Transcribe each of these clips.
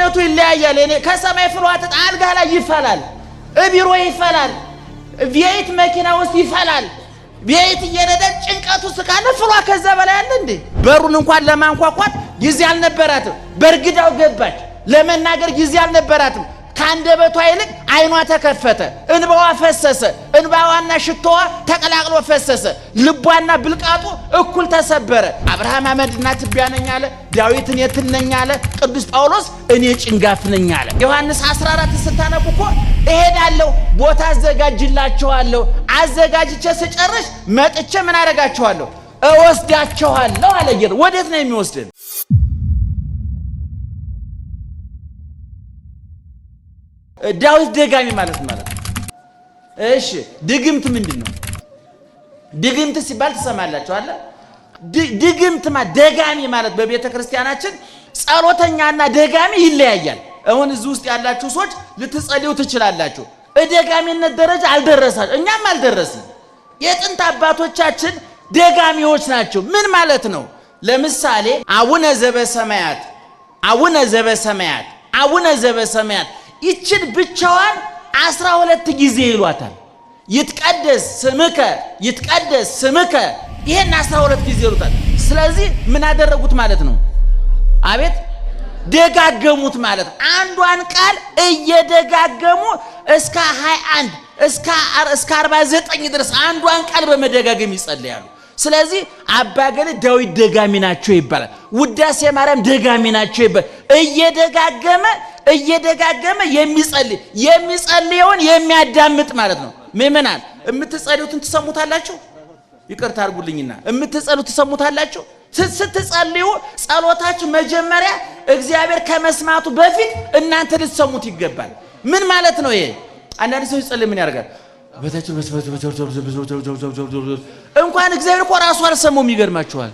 አይነቱ ይለያያል። እኔ ከሰማይ ፍሏት አልጋ ላይ ይፈላል፣ ቢሮ ይፈላል፣ ቤት መኪና ውስጥ ይፈላል። ቤት እየነዳ ጭንቀቱ ስካለ ፍሏ ከዛ በላይ አለ እንዴ? በሩን እንኳን ለማንኳኳት ጊዜ አልነበራትም። በርግዳው ገባች። ለመናገር ጊዜ አልነበራትም። ካንደበቷ ይልቅ አይኗ ተከፈተ፣ እንባዋ ፈሰሰ። እንባዋና ሽቶዋ ተቀላቅሎ ፈሰሰ። ልቧና ብልቃጡ እኩል ተሰበረ። አብርሃም አመድና ትቢያ ነኝ አለ። ዳዊት እኔ ትል ነኝ አለ። ቅዱስ ጳውሎስ እኔ ጭንጋፍ ነኝ አለ። ዮሐንስ 14 ስታነቡ እኮ እሄዳለሁ፣ ቦታ አዘጋጅላችኋለሁ፣ አዘጋጅቼ ስጨርስ መጥቼ ምን አደርጋችኋለሁ? እወስዳችኋለሁ አለ። ወዴት ነው የሚወስደን? ዳዊት ደጋሚ ማለት ነው። እሺ ድግምት ምንድነው? ድግምት ሲባል ትሰማላችሁ አለ። ድግምት ማለት ደጋሚ ማለት በቤተ ክርስቲያናችን ጸሎተኛና ደጋሚ ይለያያል። አሁን እዚህ ውስጥ ያላችሁ ሰዎች ልትጸልዩ ትችላላችሁ። በደጋሚነት ደረጃ አልደረሳችሁ፣ እኛም አልደረስን። የጥንት አባቶቻችን ደጋሚዎች ናቸው። ምን ማለት ነው? ለምሳሌ አቡነ ዘበሰማያት፣ አቡነ ዘበሰማያት፣ አቡነ ዘበሰማያት ይችን ብቻዋን 12 ጊዜ ይሏታል። ይትቀደስ ስምከ፣ ይትቀደስ ስምከ፣ ይሄን 12 ጊዜ ይሉታል። ስለዚህ ምን አደረጉት ማለት ነው? አቤት ደጋገሙት ማለት ነው። አንዷን ቃል እየደጋገሙ እስከ 21 እስከ 49 ድረስ አንዷን ቃል በመደጋገም ይጸልያሉ። ስለዚህ አባገለ ዳዊት ደጋሚ ናቸው ይባላል። ውዳሴ ማርያም ደጋሚ ናቸው ይባላል። እየደጋገመ የሚጸልየውን የሚያዳምጥ ማለት ነው። ምእመናን የምትጸልዩትን ትሰሙታላችሁ? ይቅርታ አድርጉልኝና የምትጸልዩት ትሰሙታላችሁ? ስትጸልዩ ጸሎታችሁ መጀመሪያ እግዚአብሔር ከመስማቱ በፊት እናንተ ልትሰሙት ይገባል። ምን ማለት ነው ይሄ? አንዳንድ ሰው ይጸልይ ምን ያደርጋል? እንኳን እግዚአብሔር እኮ ራሱ አልሰማውም። ይገርማችኋል።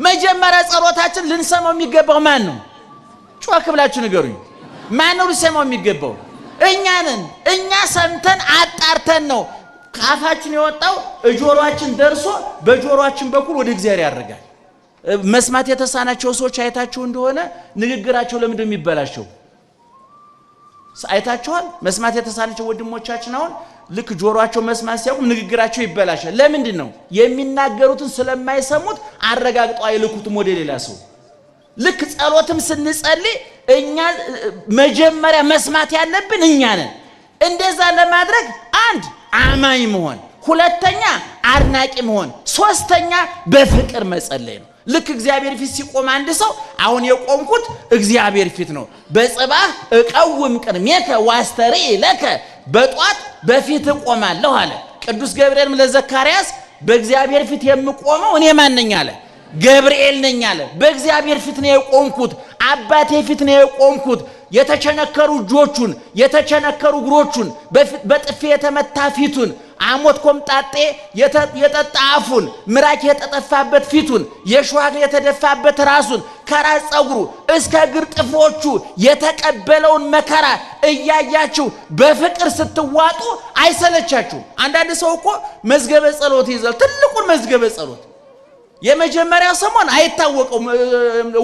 መጀመሪያ ጸሎታችን ልንሰማው የሚገባው ማን ነው? ጮክ ብላችሁ ንገሩኝ። ማን ነው ሊሰማው የሚገባው? እኛ ነን። እኛ ሰምተን አጣርተን ነው ካፋችን የወጣው ጆሮአችን ደርሶ በጆሮአችን በኩል ወደ እግዚአብሔር ያርጋል። መስማት የተሳናቸው ሰዎች አይታችሁ እንደሆነ ንግግራቸው ለምንድን ነው የሚበላሸው? አይታችኋል? መስማት የተሳናቸው ወንድሞቻችን አሁን ልክ ጆሮአቸው መስማት ሲያውቁ ንግግራቸው ይበላሻል። ለምንድን ነው? የሚናገሩትን ስለማይሰሙት አረጋግጠው አይልኩትም ወደ ሌላ ሰው። ልክ ጸሎትም ስንጸልይ እኛ መጀመሪያ መስማት ያለብን እኛ ነን። እንደዛ ለማድረግ አንድ አማኝ መሆን፣ ሁለተኛ አድናቂ መሆን፣ ሶስተኛ በፍቅር መጸለይ ነው። ልክ እግዚአብሔር ፊት ሲቆም አንድ ሰው አሁን የቆምኩት እግዚአብሔር ፊት ነው። በጽባህ እቀውም ቅድሜከ ዋስተርኢ ለከ፣ በጧት በፊት እቆማለሁ አለ ቅዱስ ገብርኤልም ለዘካርያስ። በእግዚአብሔር ፊት የምቆመው እኔ ማን ነኝ አለ? ገብርኤል ነኝ አለ። በእግዚአብሔር ፊት ነው የቆምኩት፣ አባቴ ፊት ነው የቆምኩት። የተቸነከሩ እጆቹን፣ የተቸነከሩ እግሮቹን፣ በጥፊ የተመታ ፊቱን፣ አሞት ኮምጣጤ የጠጣ አፉን፣ ምራቅ የተጠፋበት ፊቱን፣ የሸዋግ የተደፋበት ራሱን፣ ከራስ ፀጉሩ እስከ እግር ጥፍሮቹ የተቀበለውን መከራ እያያችሁ በፍቅር ስትዋጡ አይሰለቻችሁ? አንዳንድ ሰው እኮ መዝገበ ጸሎት ይዘል፣ ትልቁን መዝገበ ጸሎት የመጀመሪያ ሰሞን አይታወቀው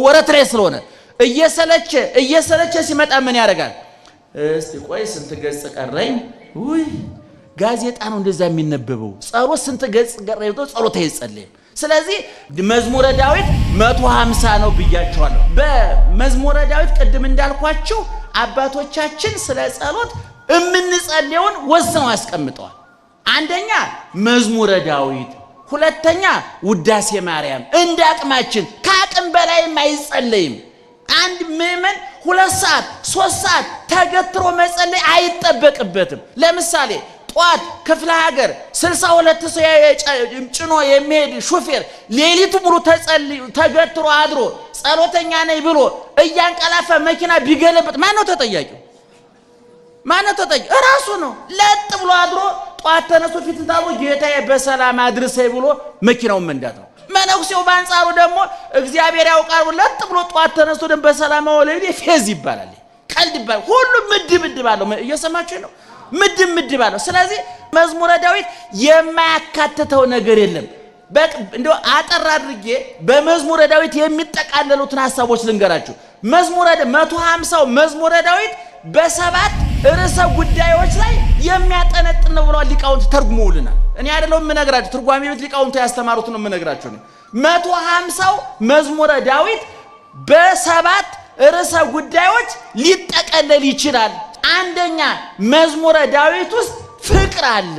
ወረት ላይ ስለሆነ እየሰለቸ ሲመጣ ምን ያደርጋል? እስቲ ቆይ ስንት ገጽ ቀረኝ? ውይ ጋዜጣ ነው እንደዛ የሚነበበው። ጸሎት ስንት ገጽ ቀረኝ? ጸሎት አይጸልይም። ስለዚህ መዝሙረ ዳዊት 150 ነው ብያቸዋለሁ። በመዝሙረ ዳዊት ቅድም እንዳልኳችሁ አባቶቻችን ስለ ጸሎት የምንጸልየውን ወስነው አስቀምጠዋል። አንደኛ መዝሙረ ዳዊት፣ ሁለተኛ ውዳሴ ማርያም። እንደ አቅማችን ከአቅም በላይም አይጸለይም። አንድ ምእመን 2 ሰዓት 3 ሰዓት ተገትሮ መጸለይ አይጠበቅበትም። ለምሳሌ ጧት ክፍለ ሀገር 62 ሰው ጭኖ የሚሄድ ሹፌር ሌሊቱ ሙሉ ተገትሮ አድሮ ጸሎተኛ ነኝ ብሎ እያንቀላፈ መኪና ቢገለብጥ ማን ነው ተጠያቂው? እራሱ ነው። ለጥ ብሎ አድሮ ጧት ተነስቶ ፊት ታቦ ጌታዬ በሰላም አድርሰኝ ብሎ መኪናውን መንዳት ነው። መነኩሴው በአንጻሩ ደግሞ እግዚአብሔር ያውቃል ለጥ ብሎ ጧት ተነስቶ ደግሞ በሰላም ወለዴ ፌዝ ይባላል፣ ቀልድ ይባላል። ሁሉም ምድብ አለው። እየሰማችሁ ነው? ምድብ አለው። ስለዚህ መዝሙረ ዳዊት የማያካትተው ነገር የለም። እንደው አጠር አድርጌ በመዝሙረ ዳዊት የሚጠቃለሉትን ሐሳቦች ልንገራችሁ። መዝሙረ 150 መዝሙረ ዳዊት በሰባት ርዕሰ ጉዳዮች ላይ የሚያጠነጥን ነው ብለው ሊቃውንት ተርጉመውልናል። እኔ አይደለም የምነግራችሁ፣ ትርጓሜ ቤት ሊቃውንቱ ያስተማሩት ነው የምነግራችሁ። 150 መዝሙረ ዳዊት በሰባት ርዕሰ ጉዳዮች ሊጠቀለል ይችላል። አንደኛ መዝሙረ ዳዊት ውስጥ ፍቅር አለ።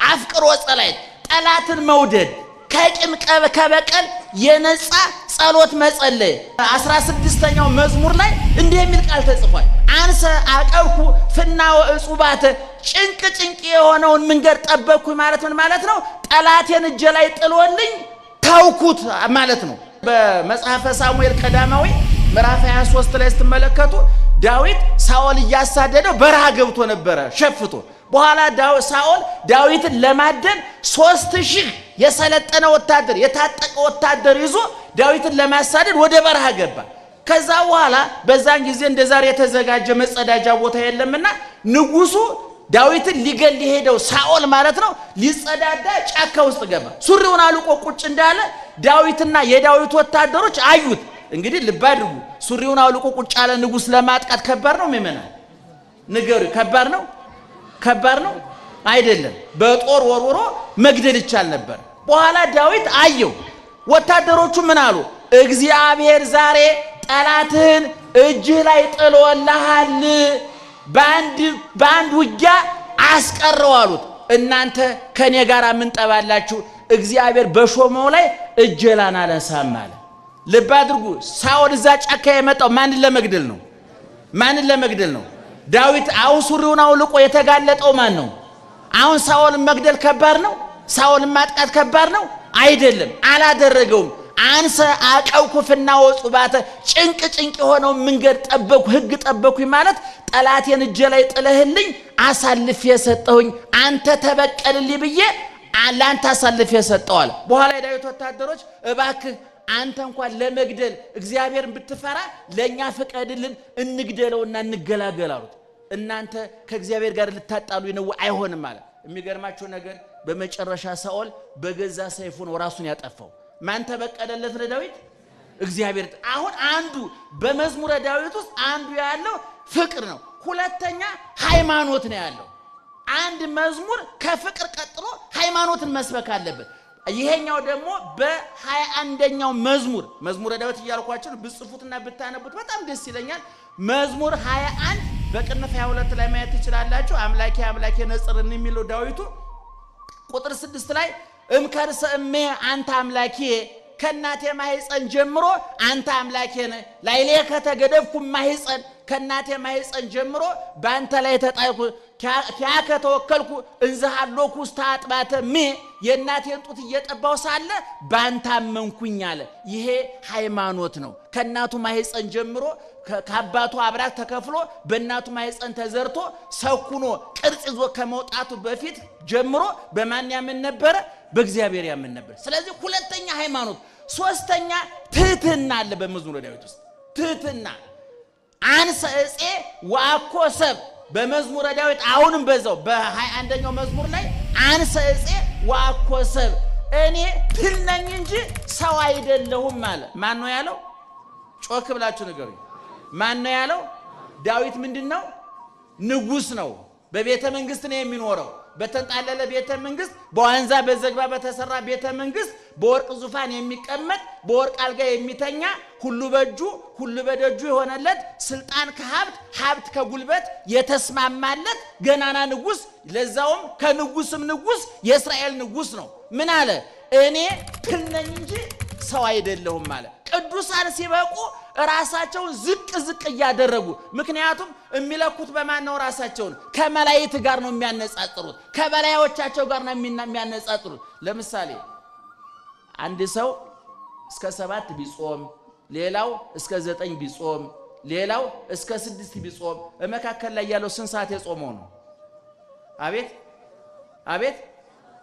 አፍቅሮ ጸሎት፣ ጠላትን መውደድ፣ ከቂም ከበቀል የነጻ ጸሎት መጸለይ። 16ኛው መዝሙር ላይ እንዲህ የሚል ቃል ተጽፏል። አንሰ አቀብኩ ፍናወ እጹባተ፣ ጭንቅ የሆነውን መንገድ ጠበቅኩኝ ማለት ምን ማለት ነው? ጠላቴን እጄ ላይ ጥሎልኝ ታውኩት ማለት ነው። በመጽሐፈ ሳሙኤል ቀዳማዊ ምዕራፍ 23 ላይ ስትመለከቱ ዳዊት ሳኦል እያሳደደው በረሃ ገብቶ ነበረ ሸፍቶ። በኋላ ሳኦል ዳዊትን ለማደን 3000 የሰለጠነ ወታደር የታጠቀ ወታደር ይዞ ዳዊትን ለማሳደድ ወደ በረሃ ገባ። ከዛ በኋላ በዛን ጊዜ እንደዛሬ የተዘጋጀ መጸዳጃ ቦታ የለምና ንጉሱ ዳዊትን ሊገል ሊሄደው ሳኦል ማለት ነው ሊጸዳዳ ጫካ ውስጥ ገባ። ሱሪውን አልቆ ቁጭ እንዳለ ዳዊትና የዳዊት ወታደሮች አዩት። እንግዲህ ልብ አድርጉ፣ ሱሪውን አልቆ ቁጭ ያለ ንጉስ ለማጥቃት ከባድ ነው ምእመናን? ንገሩ፣ ከባድ ነው? ከባድ ነው አይደለም። በጦር ወርውሮ መግደል ይቻል ነበር። በኋላ ዳዊት አየው። ወታደሮቹ ምን አሉ? እግዚአብሔር ዛሬ ጠላትህን እጅህ ላይ ጥሎልሃል፣ በአንድ ውጊያ አስቀረው አሉት። እናንተ ከኔ ጋር ምን ጠባላችሁ? እግዚአብሔር በሾመው ላይ እጄላን አላነሳም አለ። ልብ አድርጉ፣ ሳኦል እዛ ጫካ የመጣው ማንን ለመግደል ነው? ማንን ለመግደል ነው? ዳዊት አሁን ሱሪውን አውልቆ የተጋለጠው ማን ነው? አሁን ሳኦልን መግደል ከባድ ነው? ሳኦልን ማጥቃት ከባድ ነው አይደለም። አላደረገውም። አንሰ አቀብኩ ፍናወ እጹባተ፣ ጭንቅ የሆነው መንገድ ጠበቅኩ፣ ህግ ጠበቅኩኝ ማለት ጠላቴን እጄ ላይ ጥለህልኝ አሳልፌ የሰጠሁኝ አንተ ተበቀልልኝ ብዬ ለአንተ አሳልፌ የሰጠዋል። በኋላ የዳዊት ወታደሮች እባክህ አንተ እንኳን ለመግደል እግዚአብሔርን ብትፈራ ለኛ ፍቀድልን እንግደለውና እንገላገል አሉት። እናንተ ከእግዚአብሔር ጋር ልታጣሉ ነው አይሆንም ማለት። የሚገርማችሁ ነገር በመጨረሻ ሳኦል በገዛ ሰይፉ ነው ራሱን ያጠፋው። ማን ተበቀለለት ለዳዊት? እግዚአብሔር። አሁን አንዱ በመዝሙረ ዳዊት ውስጥ አንዱ ያለው ፍቅር ነው። ሁለተኛ ሃይማኖት ነው ያለው። አንድ መዝሙር ከፍቅር ቀጥሎ ሃይማኖትን መስበክ አለበት። ይሄኛው ደግሞ በ21ኛው መዝሙረ ዳዊት እያልኳችሁ ብጽፉትና ብታነቡት በጣም ደስ ይለኛል። መዝሙር 21 በቅንፍ 22 ላይ ማየት ትችላላችሁ። አምላኬ ነጽርን የሚለው ዳዊቱ ቁጥር 6 ላይ እምከርሰ እሜ አንተ አምላኬ፣ ከናቴ ማህፀን ጀምሮ አንተ አምላኬ ነህ። ላይሌ ከተገደፍኩ ማህፀን፣ ከናቴ ማህፀን ጀምሮ ባንተ ላይ ተጣይኩ። ኪያከ ተወከልኩ እንዘሃሎኩ ውስተ አጥባተ እሜ፣ የናቴን ጡት እየጠባው ሳለ ባንተ አመንኩኝ አለ። ይሄ ሃይማኖት ነው። ከናቱ ማህፀን ጀምሮ ከአባቱ አብራክ ተከፍሎ በእናቱ ማህፀን ተዘርቶ ሰኩኖ ቅርጽ ይዞ ከመውጣቱ በፊት ጀምሮ በማን ያምን ነበረ? በእግዚአብሔር ያምን ነበር። ስለዚህ ሁለተኛ ሃይማኖት፣ ሶስተኛ ትህትና አለ በመዝሙረ ዳዊት ውስጥ ትህትና። አንሰ እፄ ወአኮ ሰብ፣ በመዝሙረ ዳዊት አሁንም በዛው በ21ኛው መዝሙር ላይ አንሰ እፄ ወአኮ ሰብ፣ እኔ ትል ነኝ እንጂ ሰው አይደለሁም አለ። ማን ነው ያለው? ጮክ ብላችሁ ንገሩኝ። ማን ነው ያለው? ዳዊት ምንድነው? ንጉስ ነው። በቤተ መንግስት ነው የሚኖረው። በተንጣለለ ቤተ መንግስት፣ በዋንዛ በዘግባ በተሰራ ቤተ መንግስት በወርቅ ዙፋን የሚቀመጥ በወርቅ አልጋ የሚተኛ ሁሉ በእጁ ሁሉ በደጁ የሆነለት ስልጣን ሀብት ከጉልበት የተስማማለት ገናና ንጉስ፣ ለዛውም ከንጉስም ንጉስ የእስራኤል ንጉስ ነው። ምን አለ? እኔ ትል ነኝ እንጂ ሰው አይደለሁም አለ። ቅዱሳን ሲበቁ ራሳቸውን ዝቅ እያደረጉ፣ ምክንያቱም የሚለኩት በማን ነው? ራሳቸውን ከመላእክት ጋር ነው የሚያነጻጽሩት፣ ከበላዮቻቸው ጋር ነው የሚያነጻጽሩት። ለምሳሌ አንድ ሰው እስከ 7 ቢጾም፣ ሌላው እስከ 9 ቢጾም፣ ሌላው እስከ 6 ቢጾም፣ በመካከል ላይ ያለው ስንት ሰዓት የጾመው ነው? አቤት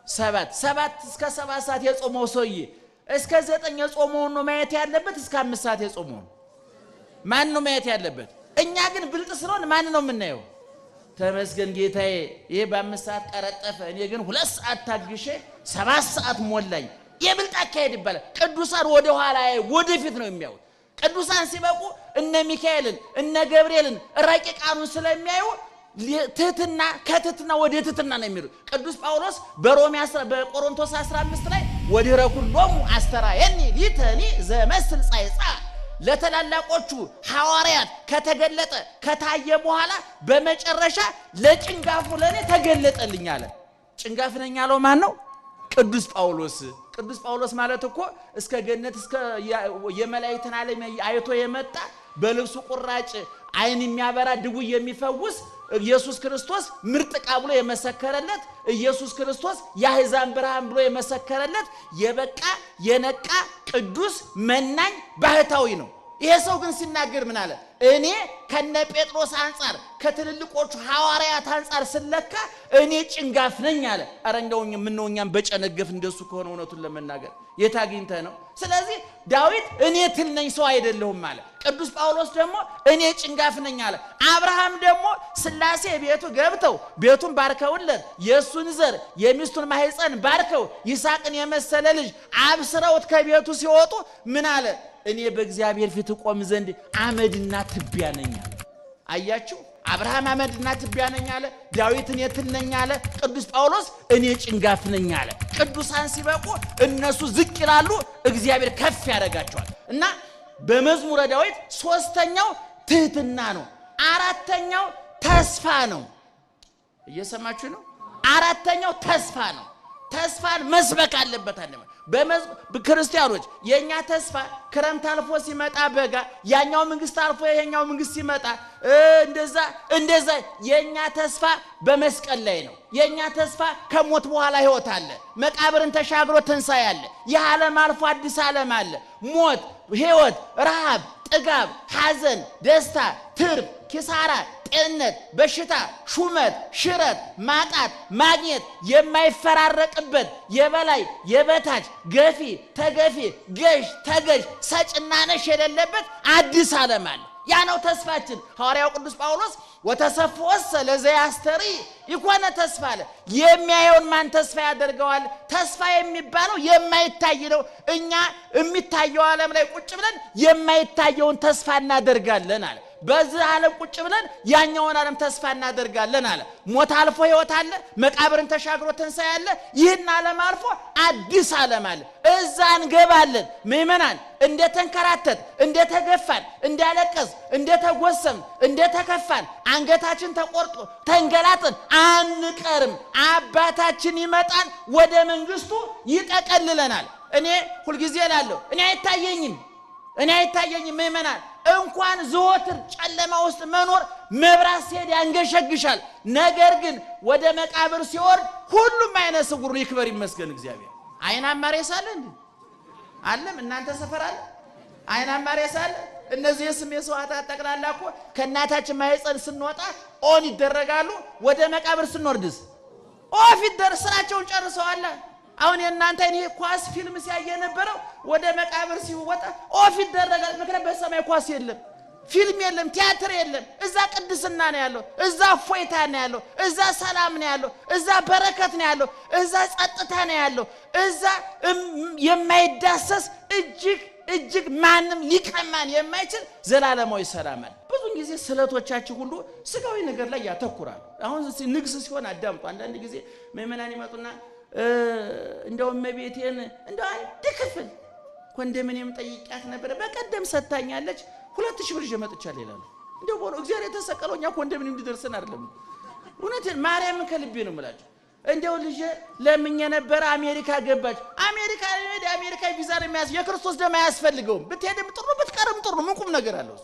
7 እስከ 7 ሰዓት የጾመው ሰውዬ እስከ 9 የጾመውን ነው ማየት ያለበት? እስከ 5 ሰዓት የጾመውን ማን ነው ማየት ያለበት? እኛ ግን ብልጥ ስለሆነ ማን ነው የምናየው? ተመስገን ጌታዬ፣ ይሄ በ5 ሰዓት ቀረጠፈ፣ እኔ ግን 2 ሰዓት ታግሼ 7 ሰዓት ሞላኝ። የብልጥ አካሄድ ይባላል። ቅዱሳን ወደ ኋላ ወደፊት ነው የሚያዩት። ቅዱሳን ሲበቁ እነ ሚካኤልን እነ ገብርኤልን ረቂቃኑን ስለሚያዩ ትህትና ከትህትና ወደ ትህትና ነው የሚሉ። ቅዱስ ጳውሎስ በቆሮንቶስ 15 ላይ ወዲረ ኩሎሙ አስተራየኒ ሊተኒ ዘመስል ጻይጻ ለተላላቆቹ ሐዋርያት ከተገለጠ ከታየ በኋላ በመጨረሻ ለጭንጋፉ ለኔ ተገለጠልኝ አለ። ጭንጋፍ ነኝ ያለው ማን ነው? ቅዱስ ጳውሎስ። ቅዱስ ጳውሎስ ማለት እኮ እስከ ገነት እስከ የመላእክትን ዓለም አይቶ የመጣ በልብሱ ቁራጭ አይን የሚያበራ ድውይ የሚፈውስ ኢየሱስ ክርስቶስ ምርጥ ዕቃ ብሎ የመሰከረለት ኢየሱስ ክርስቶስ የአሕዛብ ብርሃን ብሎ የመሰከረለት የበቃ የነቃ ቅዱስ መናኝ ባህታዊ ነው። ይሄ ሰው ግን ሲናገር ምን አለ? እኔ ከነ ጴጥሮስ አንፃር ከትልልቆቹ ሐዋርያት አንፃር ስለካ እኔ ጭንጋፍ ነኝ አለ። አረ እንደውኝ ምንውኛም በጨነገፍ እንደሱ ከሆነ እውነቱን ለመናገር የታግኝተ ነው። ስለዚህ ዳዊት እኔ ትል ነኝ ሰው አይደለሁም አለ። ቅዱስ ጳውሎስ ደግሞ እኔ ጭንጋፍ ነኝ አለ። አብርሃም ደግሞ ስላሴ ቤቱ ገብተው ቤቱን ባርከውለት የሱን ዘር የሚስቱን ማህፀን ባርከው ይስሐቅን የመሰለ ልጅ አብስረውት ከቤቱ ሲወጡ ምን አለ? እኔ በእግዚአብሔር ፊት ቆም ዘንድ አመድና ትቢያ ነኝ አለ። አያችሁ፣ አብርሃም አመድና ትቢያ ነኝ አለ። ዳዊት እኔ ትል ነኝ አለ። ቅዱስ ጳውሎስ እኔ ጭንጋፍ ነኝ አለ። ቅዱሳን ሲበቁ እነሱ ዝቅ ይላሉ፣ እግዚአብሔር ከፍ ያደርጋቸዋል። እና በመዝሙረ ዳዊት ሶስተኛው ትህትና ነው። አራተኛው ተስፋ ነው። እየሰማችሁ ነው? አራተኛው ተስፋ ነው። ተስፋን መስበክ አለበት አለ። በክርስቲያኖች የኛ ተስፋ ክረምት አልፎ ሲመጣ በጋ፣ ያኛው መንግስት አልፎ ይሄኛው መንግስት ሲመጣ እንደዛ የኛ ተስፋ በመስቀል ላይ ነው። የኛ ተስፋ ከሞት በኋላ ህይወት አለ። መቃብርን ተሻግሮ ትንሣኤ አለ። የዓለም አልፎ አዲስ ዓለም አለ። ሞት፣ ህይወት፣ ረሃብ፣ ጥጋብ፣ ሐዘን፣ ደስታ፣ ትርፍ፣ ኪሳራ፣ ጤንነት፣ በሽታ፣ ሹመት፣ ሽረት፣ ማጣት፣ ማግኘት የማይፈራረቅበት የበላይ የበታች ገፊ ተገፊ ገዥ ተገዥ ሰጭና ነሽ የሌለበት አዲስ ዓለም አለ። ያ ነው ተስፋችን። ሐዋርያው ቅዱስ ጳውሎስ ወተሰፍወሰ ለዘያስተሪ ይኮነ ተስፋ አለ። የሚያየውን ማን ተስፋ ያደርገዋል? ተስፋ የሚባለው የማይታይ ነው። እኛ የሚታየው ዓለም ላይ ቁጭ ብለን የማይታየውን ተስፋ እናደርጋለን አለ። በዚህ ዓለም ቁጭ ብለን ያኛውን ዓለም ተስፋ እናደርጋለን አለ። ሞት አልፎ ህይወት አለ። መቃብርን ተሻግሮ ትንሣኤ አለ። ይህን ዓለም አልፎ አዲስ ዓለም አለ። እዛ እንገባለን። ምእመናን እንደተንከራተት እንደተገፋን እንዳለቀስ እንደተጎሰም እንደተከፋን አንገታችን ተቆርጦ ተንገላጥን አንቀርም። አባታችን ይመጣል፣ ወደ መንግስቱ ይጠቀልለናል። እኔ ሁልጊዜ እላለሁ እኔ አይታየኝም ምእመናን እንኳን ዘወትር ጨለማ ውስጥ መኖር መብራት ሲሄድ ያንገሸግሻል። ነገር ግን ወደ መቃብር ሲወርድ ሁሉም አይነ ስውር ይክበር ይመስገን እግዚአብሔር። አይናማ ሬሳ አለ እንዴ? አለም እናንተ ሰፈር አለ አይናማ ሬሳ አለ? እነዚህ የስም የሰዋዕታት ጠቅላላ እኮ ከእናታችን ማህፀን ስንወጣ ኦን ይደረጋሉ። ወደ መቃብር ስንወርድስ ኦፍ ስራቸውን ጨርሰዋል። አሁን የእናንተ እኔ ኳስ ፊልም ሲያየ ነበረው ወደ መቃብር ሲወጣ ኦፍ ይደረጋል። ምክንያቱም በሰማይ ኳስ የለም፣ ፊልም የለም፣ ቲያትር የለም። እዛ ቅድስና ነው ያለው፣ እዛ ፎይታ ነው ያለው፣ እዛ ሰላም ነው ያለው፣ እዛ በረከት ነው ያለው፣ እዛ ጸጥታ ነው ያለው፣ እዛ የማይዳሰስ እጅግ ማንም ሊቀማን የማይችል ዘላለማዊ ሰላም አለ። ብዙ ጊዜ ስለቶቻችሁ ሁሉ ስጋዊ ነገር ላይ ያተኩራል። አሁን ንግስ ሲሆን አዳምጡ። አንዳንድ ጊዜ ምእመናን ይመጡና እንደው መቤቴን እንደው አንድ ክፍል ኮንዶሚኒየም ጠይቂያት ነበር በቀደም ሰጣኛለች 2000 ብር መጥቻለሁ ይላሉ። እንደው ቦሎ እግዚአብሔር የተሰቀለውኛ ኮንዶሚኒየም ሊደርሰን አይደለም። እውነቴን ማርያምን ከልቤ ነው የምላችሁ። እንደው ልጅ ለምኜ ነበር አሜሪካ ገባች። አሜሪካ ቪዛ የሚያስ የክርስቶስ ደም አያስፈልገውም። ብትሄድም ጥሩ ብትቀርም ጥሩ ምን ቁም ነገር አለው?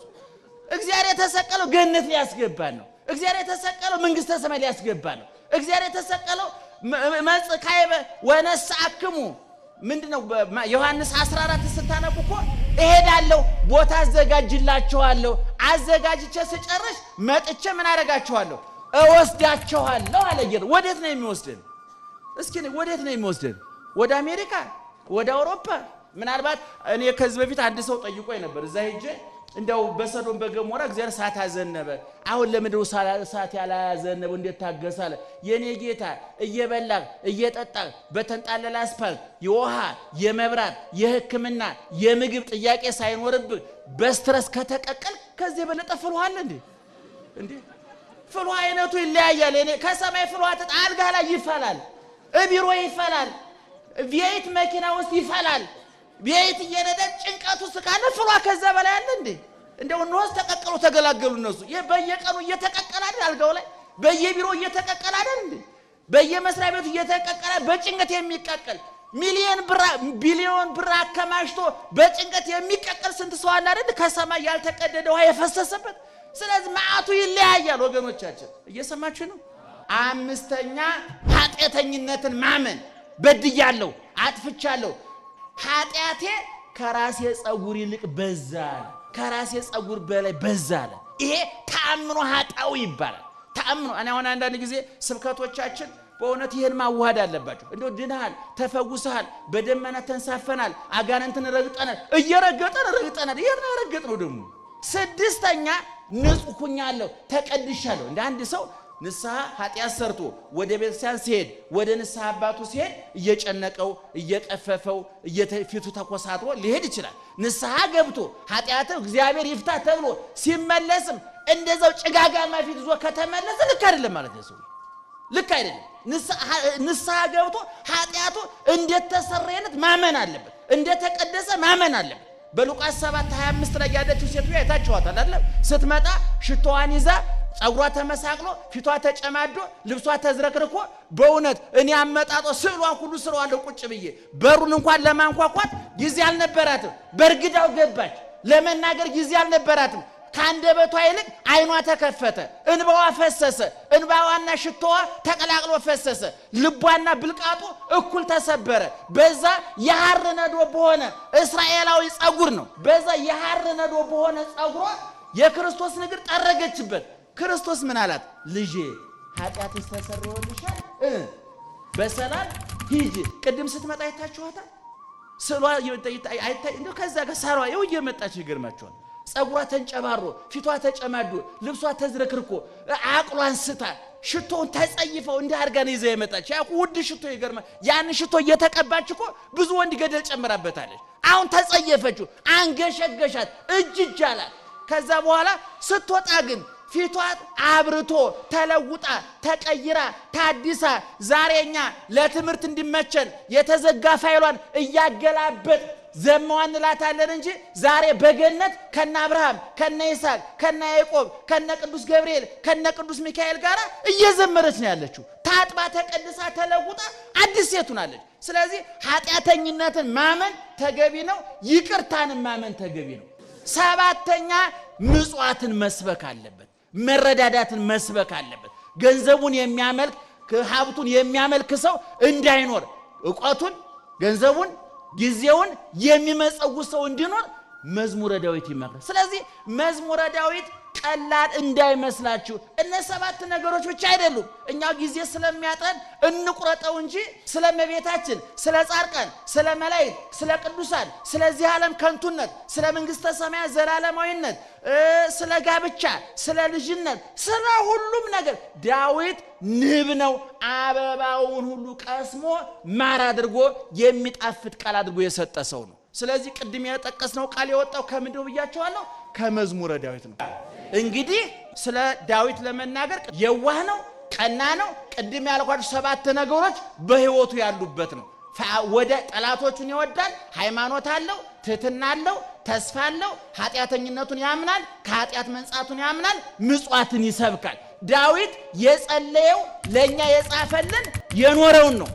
እግዚአብሔር የተሰቀለው ገነት ሊያስገባን ነው። እግዚአብሔር የተሰቀለው መንግስተ ሰማይ ሊያስገባን ነው። እግዚአብሔር የተሰቀለው መጽካይበ ወነሳክሙ ምንድነው? ዮሐንስ 14 ስታነቡ እኮ እሄዳለሁ ቦታ አዘጋጅላችኋለሁ፣ አዘጋጅቼ ስጨርስ መጥቼ ምን አደርጋችኋለሁ? እወስዳችኋለሁ አለ ጌታ። ወዴት ነው የሚወስደን? እስኪ ወዴት ነው የሚወስደን? ወደ አሜሪካ? ወደ አውሮፓ? ምናልባት እኔ ከዚህ በፊት አንድ ሰው ጠይቆኝ ነበር። እዛ ሄጄ እንደው በሰዶም በገሞራ እግዚአብሔር እሳት አዘነበ፣ አሁን ለምንድነው እሳት ያላዘነበው እንዴት ታገሳለ? የኔ ጌታ እየበላህ እየጠጣህ በተንጣለለ አስፓልት የውሃ የመብራት የሕክምና የምግብ ጥያቄ ሳይኖርብህ በስትረስ ከተቀቀል ከዚህ በለጠ ፍልውሃ አለ እንዴ? ፍልውሃ አይነቱ ይለያያል። እኔ ከሰማይ ፍልውሃ አልጋ ላይ ይፈላል፣ ቢሮ ይፈላል፣ ቤት መኪና ውስጥ ይፈላል። ቤት እየነዳ ጭንቀቱ ስካለ ፍልውሃ ከዛ በላይ አለ እንዴ? እንደው እነሱ ተቀቀሉ ተገላገሉ። እነሱ በየቀኑ እየተቀቀለ አይደል? አልጋው ላይ በየቢሮ እየተቀቀለ አይደል እንዴ? በየመስሪያ ቤቱ እየተቀቀለ በጭንቀት የሚቀቀል ቢሊዮን ብር አከማሽቶ በጭንቀት የሚቀቀል ስንት ሰው አለ አይደል? ከሰማይ ያልተቀደደ ውሃ የፈሰሰበት። ስለዚህ መዓቱ ይለያያል ወገኖቻችን። እየሰማችሁ ነው? አምስተኛ ኃጢአተኝነትን ማመን። በድያለሁ፣ አጥፍቻለሁ፣ ኃጢአቴ ከራሴ ጸጉር ይልቅ በዛ፣ ከራሴ ጸጉር በላይ በዛ አለ። ይሄ ተአምኖ ኃጣዊ ይባላል። ተአምኖ እኔ አሁን አንዳንድ ጊዜ ስብከቶቻችን በእውነት ይሄን ማዋሃድ አለባቸው። እንደው ድነሃል፣ ተፈውሰሃል፣ በደመና ተንሳፈናል፣ አጋንንትን ረግጠናል፣ ረግጠናል። ይሄን ረግጠነው ደግሞ ስድስተኛ ንጹህ ሆኛለሁ፣ ተቀድሻለሁ። እንደ አንድ ሰው ንስሐ ኃጢአት ሰርቶ ወደ ቤተክርስቲያን ሲሄድ ወደ ንስሐ አባቱ ሲሄድ እየጨነቀው እየቀፈፈው ፊቱ ተኮሳትሮ ሊሄድ ይችላል። ንስሐ ገብቶ ኃጢአቱ እግዚአብሔር ይፍታ ተብሎ ሲመለስም እንደዛው ጭጋጋማ ፊት ይዞ ከተመለሰ ልክ አይደለም ማለት ነው። ልክ አይደለም። ንስሐ ገብቶ ኃጢአቱ እንደተሰረየለት ማመን አለበት፣ እንደተቀደሰ ማመን አለበት። በሉቃስ 7:25 ላይ ያለችው ሴት አይታችኋታል አይደል? ስትመጣ ሽቶዋን ይዛ ጸጉሯ ተመሳቅሎ ፊቷ ተጨማዶ ልብሷ ተዝረክርኮ በእውነት እኔ አመጣጦ ስዕሏን ሁሉ ስራዋለሁ ቁጭ ብዬ በሩን እንኳን ለማንኳኳት ጊዜ አልነበራትም። በርግዳው ገባች። ለመናገር ጊዜ አልነበራትም። ከአንደበቷ ይልቅ አይኗ ተከፈተ፣ እንባዋ ፈሰሰ። እንባዋና ሽቶዋ ተቀላቅሎ ፈሰሰ። ልቧና ብልቃጡ እኩል ተሰበረ። በዛ የሐር ነዶ በሆነ እስራኤላዊ ጸጉር ነው። በዛ የሐር ነዶ በሆነ ጸጉሯ የክርስቶስ እግር ጠረገችበት። ክርስቶስ ምን አላት? ልጄ ኃጢአትሽ ተሰርዮልሻል፣ በሰላም ሂጂ። ቅድም ስትመጣ አይታችኋታል። ስሏ አይታይ እንደው ከዛ ጋር ሳሯ ይው እየመጣች ይገርማችኋል። ጸጉሯ ተንጨባሮ ፊቷ ተጨማዶ ልብሷ ተዝረክርኮ አቅሏን ስታ ሽቶውን ተጸይፈው እንደ አርጋ ነው ይዘ የመጣች። ያው ውድ ሽቶ ይገርማ። ያን ሽቶ እየተቀባች እኮ ብዙ ወንድ ገደል ጨምራበታለች። አሁን ተጸየፈችው፣ አንገሸገሻት፣ እጅ አላት። ከዛ በኋላ ስትወጣ ግን ፊቷ አብርቶ ተለውጣ ተቀይራ ታዲሳ ዛሬኛ ለትምህርት እንዲመቸን የተዘጋ ፋይሏን እያገላበጥ ዘመዋን እንላታለን እንጂ ዛሬ በገነት ከነ አብርሃም ከነ ይስሐቅ ከነ ያዕቆብ ከነ ቅዱስ ገብርኤል ከነ ቅዱስ ሚካኤል ጋር እየዘመረች ነው ያለችው። ታጥባ ተቀድሳ ተለውጣ አዲስ ሴት ሆናለች። ስለዚህ ኃጢአተኝነትን ማመን ተገቢ ነው፣ ይቅርታን ማመን ተገቢ ነው። ሰባተኛ ምጽዋትን መስበክ አለበት፣ መረዳዳትን መስበክ አለበት። ገንዘቡን የሚያመልክ ሀብቱን የሚያመልክ ሰው እንዳይኖር ዕውቀቱን ገንዘቡን ጊዜውን የሚመጸውት ሰው እንዲኖር መዝሙረ ዳዊት ይመክራል። ስለዚህ መዝሙረ ዳዊት ቀላል እንዳይመስላችሁ። እነ ሰባት ነገሮች ብቻ አይደሉም። እኛው ጊዜ ስለሚያጠን እንቁረጠው እንጂ ስለ እመቤታችን፣ ስለ ጻድቃን፣ ስለ መላእክት፣ ስለ ቅዱሳን፣ ስለዚህ ዓለም ከንቱነት፣ ስለ መንግስተ ሰማያት ዘላለማዊነት፣ ስለ ጋብቻ፣ ስለ ልጅነት፣ ስለ ሁሉም ነገር ዳዊት ንብ ነው። አበባውን ሁሉ ቀስሞ ማር አድርጎ የሚጣፍጥ ቃል አድርጎ የሰጠ ሰው ነው። ስለዚህ ቅድም የጠቀስነው ቃል የወጣው ከምንድነው ብያቸዋለሁ? ከመዝሙረ ዳዊት ነው። እንግዲህ ስለ ዳዊት ለመናገር የዋህ ነው፣ ቀና ነው። ቅድም ያልኳችሁ ሰባት ነገሮች በህይወቱ ያሉበት ነው። ወደ ጠላቶቹን ይወዳል፣ ሃይማኖት አለው፣ ትህትና አለው፣ ተስፋ አለው፣ ኃጢአተኝነቱን ያምናል፣ ከኃጢአት መንጻቱን ያምናል፣ ምጽዋትን ይሰብካል። ዳዊት የጸለየው ለኛ የጻፈልን የኖረውን ነው።